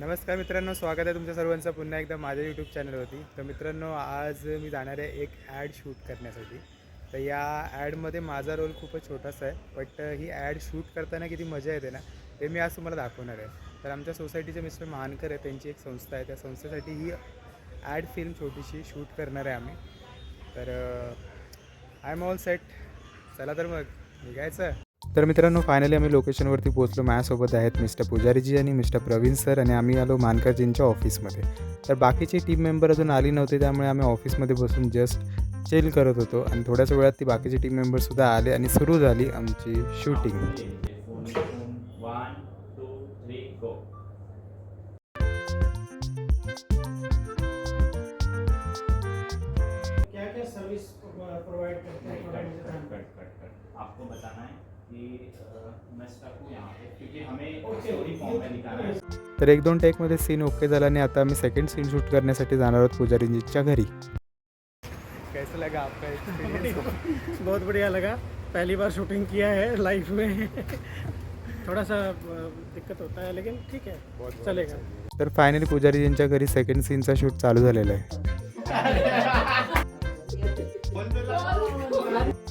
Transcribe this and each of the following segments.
नमस्कार मित्रांनो, स्वागत आहे तुमच्या सर्वांचं पुन्हा एकदा माझ्या यूट्यूब चॅनलवरती. तर मित्रांनो, आज मी जाणार आहे एक ॲड शूट करण्यासाठी. तर या ॲडमध्ये माझा रोल खूपच छोटासा आहे, बट ही ॲड शूट करताना किती मजा येते ना, ते मी आज तुम्हाला दाखवणार आहे. तर आमच्या सोसायटीचे मिस्टर महानकर आहे, त्यांची एक संस्था आहे. त्या संस्थेसाठी ही ॲड फिल्म छोटीशी शूट करणार आहे आम्ही. तर आय एम ऑल सेट. चला तर मग निघायचं. तर मित्रांनो, फायनली आम्ही लोकेशनवरती पोहोचलो. माझ्यासोबत आहेत मिस्टर पुजारीजी आणि मिस्टर प्रवीण सर, आणि आम्ही आलो मानकरजींच्या ऑफिसमध्ये. तर बाकीची टीम मेंबर अजून आली नव्हती, त्यामुळे आम्ही ऑफिसमध्ये बसून जस्ट चिल करत होतो. आणि थोड्याच वेळात ती बाकीची टीम मेंबरसुद्धा आले आणि सुरू झाली आमची शूटिंग. क्या क्या सर्विस प्रोवाइड करते हैं? आपको बताना है कि मैं स्टक हूँ यहाँ पे क्योंकि हमें स्टोरी फॉर्म में दिखाना है. तर 1-2 टेकमध्ये सीन ओके झाला आणि आता आम्ही सेकंड सीन शूट करण्यासाठी जाणार आहोत पुजारीजींच्या घरी. कैसा लगा आपका एक्सपीरियंस? बहुत बढ़िया लगा, पहली बार शूटिंग किया है लाइफ में. थोड़ा सा दिक्कत होता है लेकिन ठीक है, चलेगा. तर फायनली पुजारीजींच्या घरी सेकंड सीनचा शूट चालू झालेला आहे.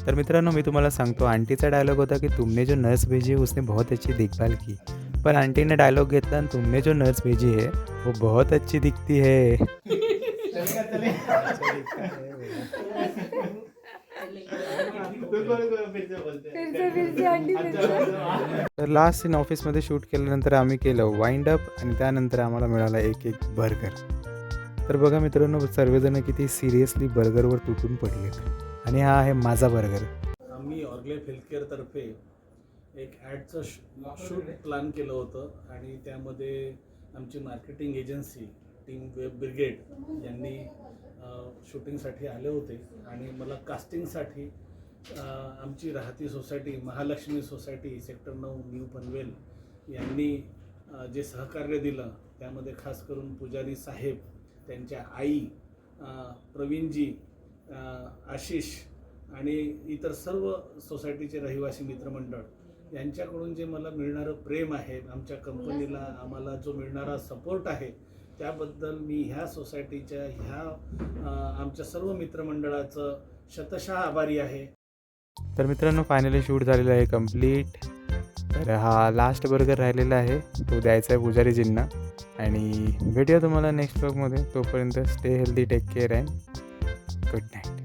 तर मित्रांनो, मी तुम्हाला सांगतो, आंटीचा डायलॉग होता की तुमने जो नर्स भेजी है उसने बहुत अच्छी देखभाल की. पर आंटी ने डायलॉग घेतला आणि तुमने जो नर्स भेजी है वो बहुत अच्छी दिखती है. तर लास्ट सीन ऑफिसमध्ये शूट केल्यानंतर आम्ही केलं वाइंड अप, आणि त्यानंतर आम्हाला मिळाला एक बर्गर. तर बघा मित्रांनो, सर्वजण किती सिरियसली बर्गरवर तुटून पडलेत, आणि हा आहे माझा बर्गर. आम्ही ऑर्गलाईफ हेल्थकेअरतर्फे एक ॲडचं शूट प्लॅन केलं होतं, आणि त्यामध्ये आमची marketing agency team web brigade यांनी शूटिंगसाठी आले होते. आणि मला कास्टिंगसाठी आमची राहती society Mahalakshmi society sector 9 new Panvel यांनी जे सहकार्य दिलं, त्यामध्ये खास करून पुजारी साहेब, त्यांच्या आई, प्रवीणजी, आशिष आणि इतर सर्व सोसायटीचे रहिवासी मित्रमंडळ यांच्याकडून जे मला मिळणारं प्रेम आहे, आमच्या कंपनीला आम्हाला जो मिळणारा सपोर्ट आहे, त्याबद्दल मी ह्या सोसायटीच्या आमच्या सर्व मित्रमंडळाचं शतशः आभारी आहे. तर मित्रांनो, फायनली शूट झालेलं आहे कंप्लीट. तर हा लास्ट बर्गर राहिलेला आहे, तो द्यायचा आहे पुजारीजींना. आणि भेटूया तुम्हाला नेक्स्ट ब्लॉगमध्ये. तोपर्यंत stay healthy, take care and good night.